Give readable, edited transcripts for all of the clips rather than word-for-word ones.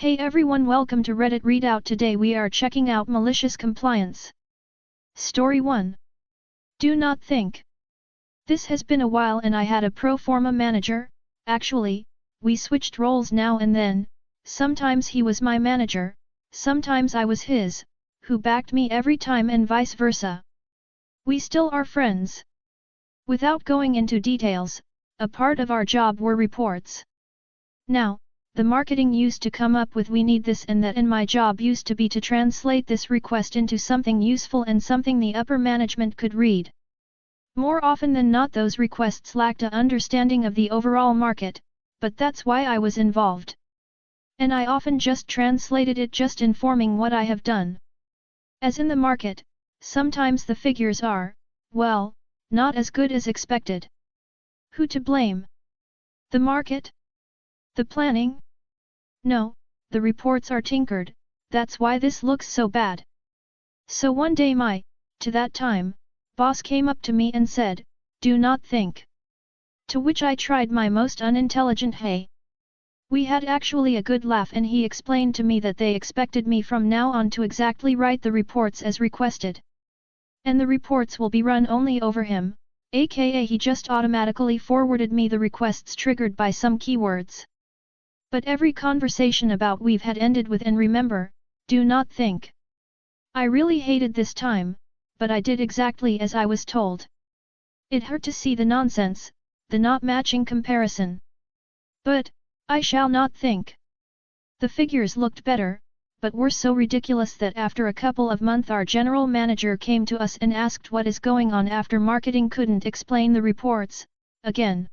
Hey everyone, welcome to Reddit Readout. Today we are checking out Malicious Compliance. Story 1. Do not think. This has been a while and I had a pro forma manager. Actually, we switched roles now and then. Sometimes he was my manager, sometimes I was his, who backed me every time and vice versa. We still are friends. Without going into details, a part of our job were reports. Now, the marketing used to come up with "we need this and that," and my job used to be to translate this request into something useful and something the upper management could read. More often than not those requests lacked a understanding of the overall market, but that's why I was involved. And I often just translated it, just informing what I have done. As in the market, sometimes the figures are, well, not as good as expected. Who to blame? The market? The planning? No, the reports are tinkered, that's why this looks so bad. So one day to that time, boss came up to me and said, "Do not think." To which I tried my most unintelligent "hey." We had actually a good laugh and he explained to me that they expected me from now on to exactly write the reports as requested. And the reports will be run only over him, aka he just automatically forwarded me the requests triggered by some keywords. But every conversation about we've had ended with "and remember, do not think." I really hated this time, but I did exactly as I was told. It hurt to see the nonsense, the not matching comparison. But, I shall not think. The figures looked better, but were so ridiculous that after a couple of months our general manager came to us and asked what is going on after marketing couldn't explain the reports, again.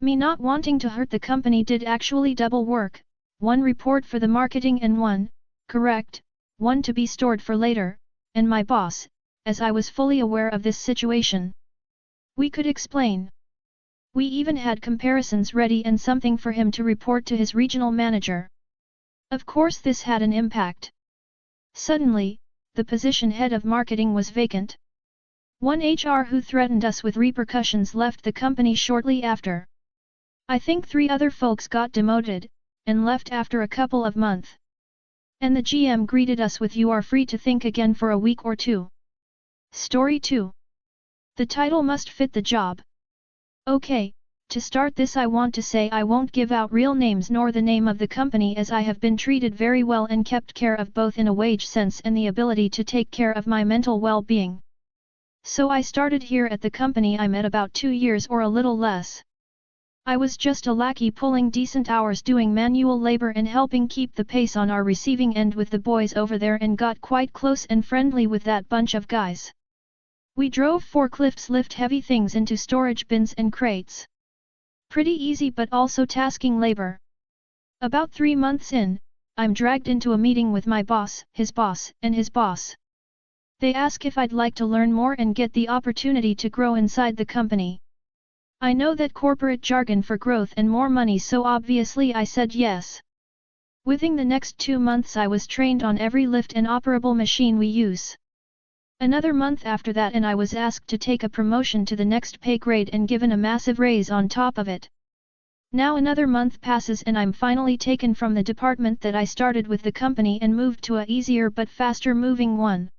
Me not wanting to hurt the company did actually double work, one report for the marketing and one to be stored for later, and my boss, as I was fully aware of this situation. We could explain. We even had comparisons ready and something for him to report to his regional manager. Of course this had an impact. Suddenly, the position head of marketing was vacant. One HR who threatened us with repercussions left the company shortly after. I think 3 other folks got demoted, and left after a couple of months. And the GM greeted us with "you are free to think again for a week or 2. Story 2. The title must fit the job. Okay, to start this I want to say I won't give out real names nor the name of the company, as I have been treated very well and kept care of both in a wage sense and the ability to take care of my mental well-being. So I started here at the company I'm at about 2 years or a little less. I was just a lackey pulling decent hours doing manual labor and helping keep the pace on our receiving end with the boys over there, and got quite close and friendly with that bunch of guys. We drove forklifts, lift heavy things into storage bins and crates. Pretty easy but also tasking labor. About 3 months in, I'm dragged into a meeting with my boss, his boss, and his boss. They ask if I'd like to learn more and get the opportunity to grow inside the company. I know that corporate jargon for growth and more money, so obviously I said yes. Within the next 2 months I was trained on every lift and operable machine we use. Another month after that and I was asked to take a promotion to the next pay grade and given a massive raise on top of it. Now another month passes and I'm finally taken from the department that I started with the company and moved to a easier but faster moving one.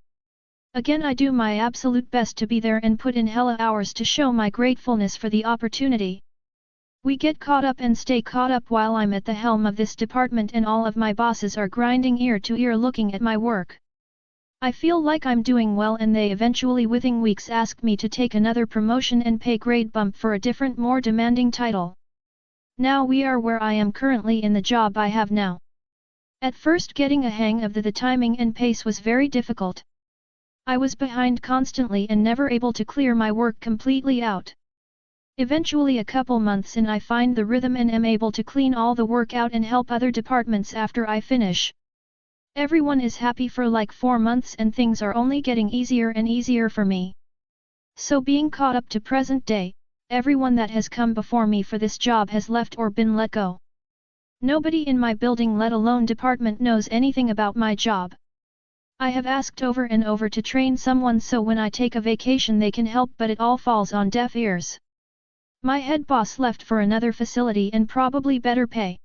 Again I do my absolute best to be there and put in hella hours to show my gratefulness for the opportunity. We get caught up and stay caught up while I'm at the helm of this department, and all of my bosses are grinding ear to ear looking at my work. I feel like I'm doing well, and they eventually within weeks ask me to take another promotion and pay grade bump for a different, more demanding title. Now we are where I am currently in the job I have now. At first getting a hang of the timing and pace was very difficult. I was behind constantly and never able to clear my work completely out. Eventually a couple months in I find the rhythm and am able to clean all the work out and help other departments after I finish. Everyone is happy for like 4 months and things are only getting easier and easier for me. So being caught up to present day, everyone that has come before me for this job has left or been let go. Nobody in my building, let alone department, knows anything about my job. I have asked over and over to train someone so when I take a vacation they can help, but it all falls on deaf ears. My head boss left for another facility and probably better pay.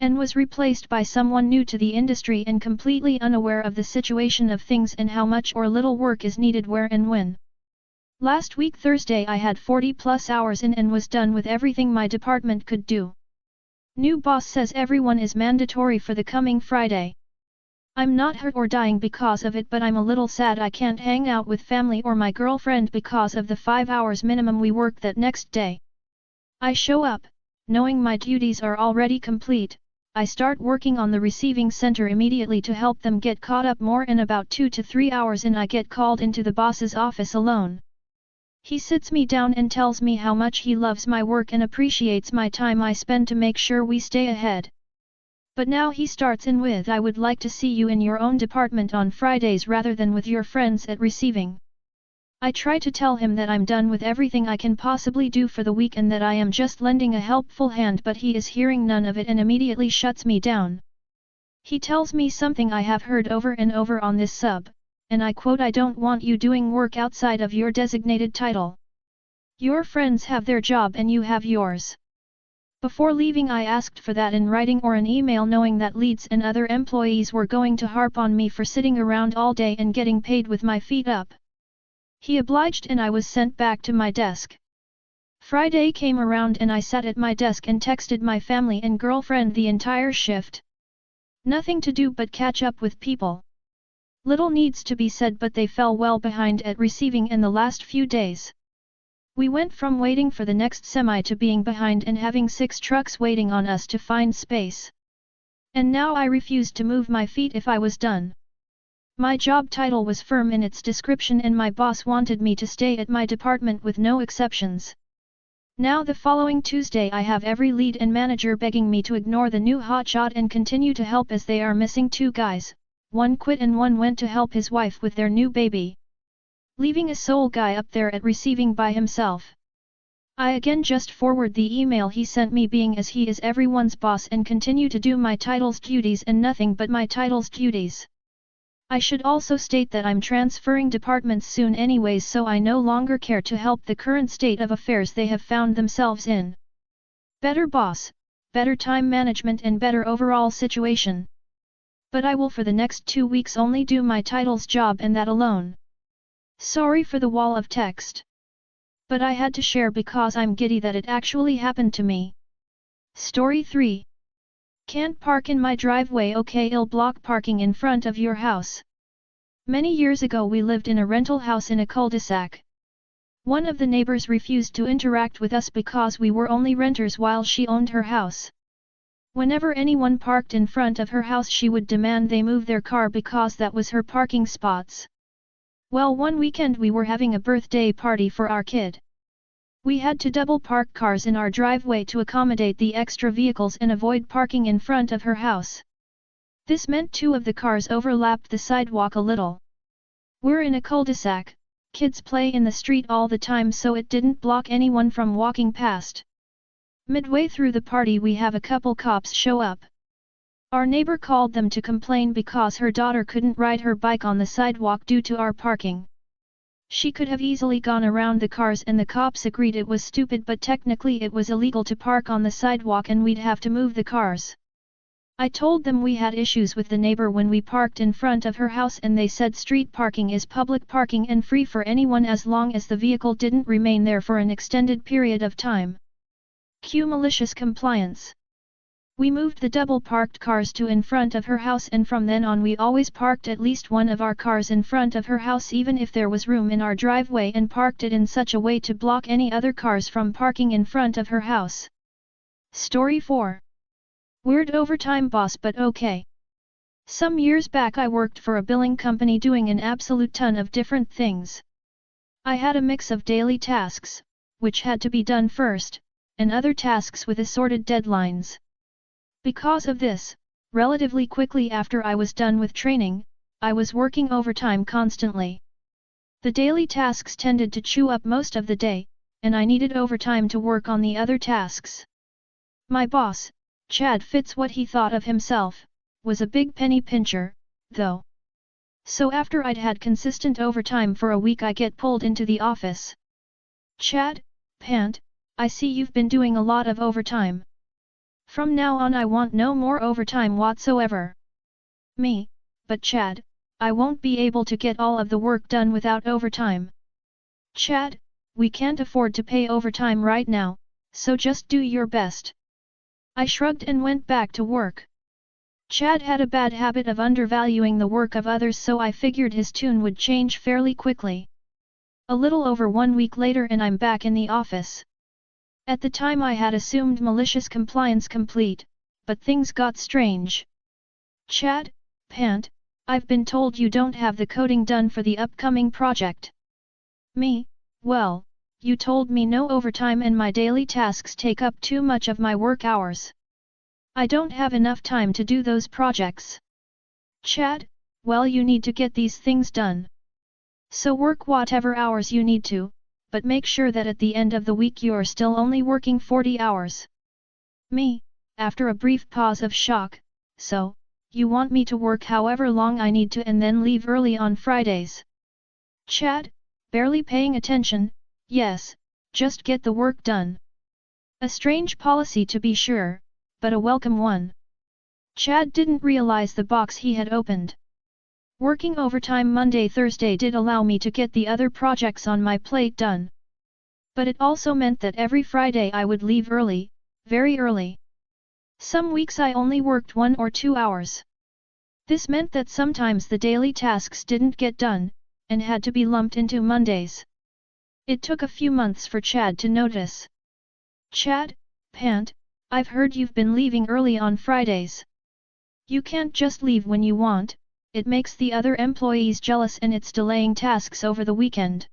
and was replaced by someone new to the industry and completely unaware of the situation of things and how much or little work is needed where and when. Last week Thursday I had 40 plus hours in and was done with everything my department could do. New boss says everyone is mandatory for the coming Friday. I'm not hurt or dying because of it, but I'm a little sad I can't hang out with family or my girlfriend because of the 5 hours minimum we work that next day. I show up, knowing my duties are already complete. I start working on the receiving center immediately to help them get caught up more. In about 2 to 3 hours in I get called into the boss's office alone. He sits me down and tells me how much he loves my work and appreciates my time I spend to make sure we stay ahead. But now he starts in with, I would like to see you in your own department on Fridays rather than with your friends at receiving. I try to tell him that I'm done with everything I can possibly do for the week and that I am just lending a helpful hand, but he is hearing none of it and immediately shuts me down. He tells me something I have heard over and over on this sub, and I quote, I don't want you doing work outside of your designated title. Your friends have their job and you have yours. Before leaving I asked for that in writing or an email, knowing that leads and other employees were going to harp on me for sitting around all day and getting paid with my feet up. He obliged and I was sent back to my desk. Friday came around and I sat at my desk and texted my family and girlfriend the entire shift. Nothing to do but catch up with people. Little needs to be said, but they fell well behind at receiving in the last few days. We went from waiting for the next semi to being behind and having 6 trucks waiting on us to find space. And now I refused to move my feet if I was done. My job title was firm in its description and my boss wanted me to stay at my department with no exceptions. Now the following Tuesday I have every lead and manager begging me to ignore the new hotshot and continue to help, as they are missing 2 guys, one quit and one went to help his wife with their new baby, leaving a sole guy up there at receiving by himself. I again just forward the email he sent me, being as he is everyone's boss, and continue to do my title's duties and nothing but my title's duties. I should also state that I'm transferring departments soon anyways, so I no longer care to help the current state of affairs they have found themselves in. Better boss, better time management and better overall situation. But I will for the next 2 weeks only do my title's job and that alone. Sorry for the wall of text. But I had to share because I'm giddy that it actually happened to me. Story 3. Can't park in my driveway. Okay, I'll block parking in front of your house. Many years ago we lived in a rental house in a cul-de-sac. One of the neighbors refused to interact with us because we were only renters while she owned her house. Whenever anyone parked in front of her house she would demand they move their car because that was her parking spots. Well, one weekend we were having a birthday party for our kid. We had to double park cars in our driveway to accommodate the extra vehicles and avoid parking in front of her house. This meant 2 of the cars overlapped the sidewalk a little. We're in a cul-de-sac, kids play in the street all the time, so it didn't block anyone from walking past. Midway through the party we have a couple cops show up. Our neighbor called them to complain because her daughter couldn't ride her bike on the sidewalk due to our parking. She could have easily gone around the cars and the cops agreed it was stupid, but technically it was illegal to park on the sidewalk and we'd have to move the cars. I told them we had issues with the neighbor when we parked in front of her house, and they said street parking is public parking and free for anyone as long as the vehicle didn't remain there for an extended period of time. Cue malicious compliance. We moved the double parked cars to in front of her house, and from then on we always parked at least one of our cars in front of her house even if there was room in our driveway, and parked it in such a way to block any other cars from parking in front of her house. Story 4. Weird overtime boss, but okay. Some years back I worked for a billing company doing an absolute ton of different things. I had a mix of daily tasks, which had to be done first, and other tasks with assorted deadlines. Because of this, relatively quickly after I was done with training, I was working overtime constantly. The daily tasks tended to chew up most of the day, and I needed overtime to work on the other tasks. My boss, Chad Fitz, what he thought of himself, was a big penny pincher, though. So after I'd had consistent overtime for a week I get pulled into the office. Chad, Pant, I see you've been doing a lot of overtime. From now on I want no more overtime whatsoever. Me, but Chad, I won't be able to get all of the work done without overtime. Chad, we can't afford to pay overtime right now, so just do your best. I shrugged and went back to work. Chad had a bad habit of undervaluing the work of others, so I figured his tune would change fairly quickly. A little over 1 week later and I'm back in the office. At the time I had assumed malicious compliance complete, but things got strange. Chad, Pant, I've been told you don't have the coding done for the upcoming project. Me, well, you told me no overtime and my daily tasks take up too much of my work hours. I don't have enough time to do those projects. Chad, well, you need to get these things done. So work whatever hours you need to, but make sure that at the end of the week you're still only working 40 hours. Me, after a brief pause of shock, so, you want me to work however long I need to and then leave early on Fridays? Chad, barely paying attention, yes, just get the work done. A strange policy to be sure, but a welcome one. Chad didn't realize the box he had opened. Working overtime Monday-Thursday did allow me to get the other projects on my plate done. But it also meant that every Friday I would leave early, very early. Some weeks I only worked 1 or 2 hours. This meant that sometimes the daily tasks didn't get done, and had to be lumped into Mondays. It took a few months for Chad to notice. Chad, Pant, I've heard you've been leaving early on Fridays. You can't just leave when you want. It makes the other employees jealous and it's delaying tasks over the weekend.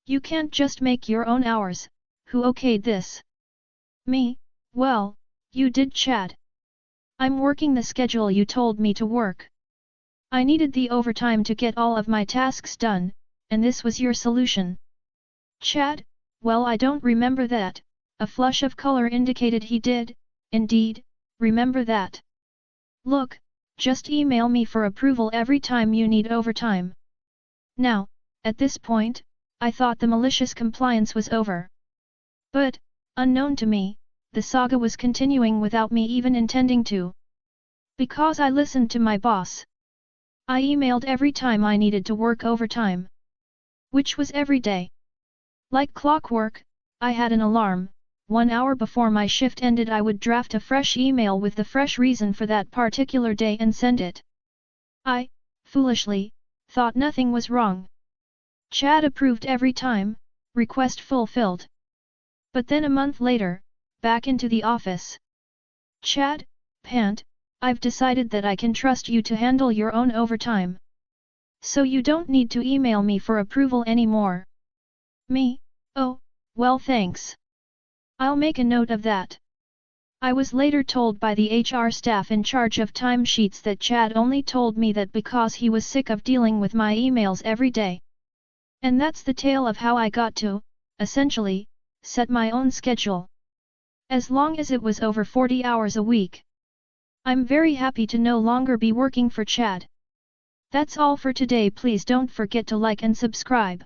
You can't just make your own hours. Who okayed this? Me, well, you did, Chad. I'm working the schedule you told me to work. I needed the overtime to get all of my tasks done, and this was your solution. Chad, well, I don't remember that. A flush of color indicated he did, indeed, remember that. Look, just email me for approval every time you need overtime. Now, at this point, I thought the malicious compliance was over. But, unknown to me, the saga was continuing without me even intending to. Because I listened to my boss. I emailed every time I needed to work overtime. Which was every day. Like clockwork, I had an alarm. 1 hour before my shift ended I would draft a fresh email with the fresh reason for that particular day and send it. I, foolishly, thought nothing was wrong. Chad approved every time, request fulfilled. But then a month later, back into the office. Chad, Pant, I've decided that I can trust you to handle your own overtime. So you don't need to email me for approval anymore. Me, oh, well thanks. I'll make a note of that. I was later told by the HR staff in charge of timesheets that Chad only told me that because he was sick of dealing with my emails every day. And that's the tale of how I got to, essentially, set my own schedule. As long as it was over 40 hours a week. I'm very happy to no longer be working for Chad. That's all for today. Please don't forget to like and subscribe.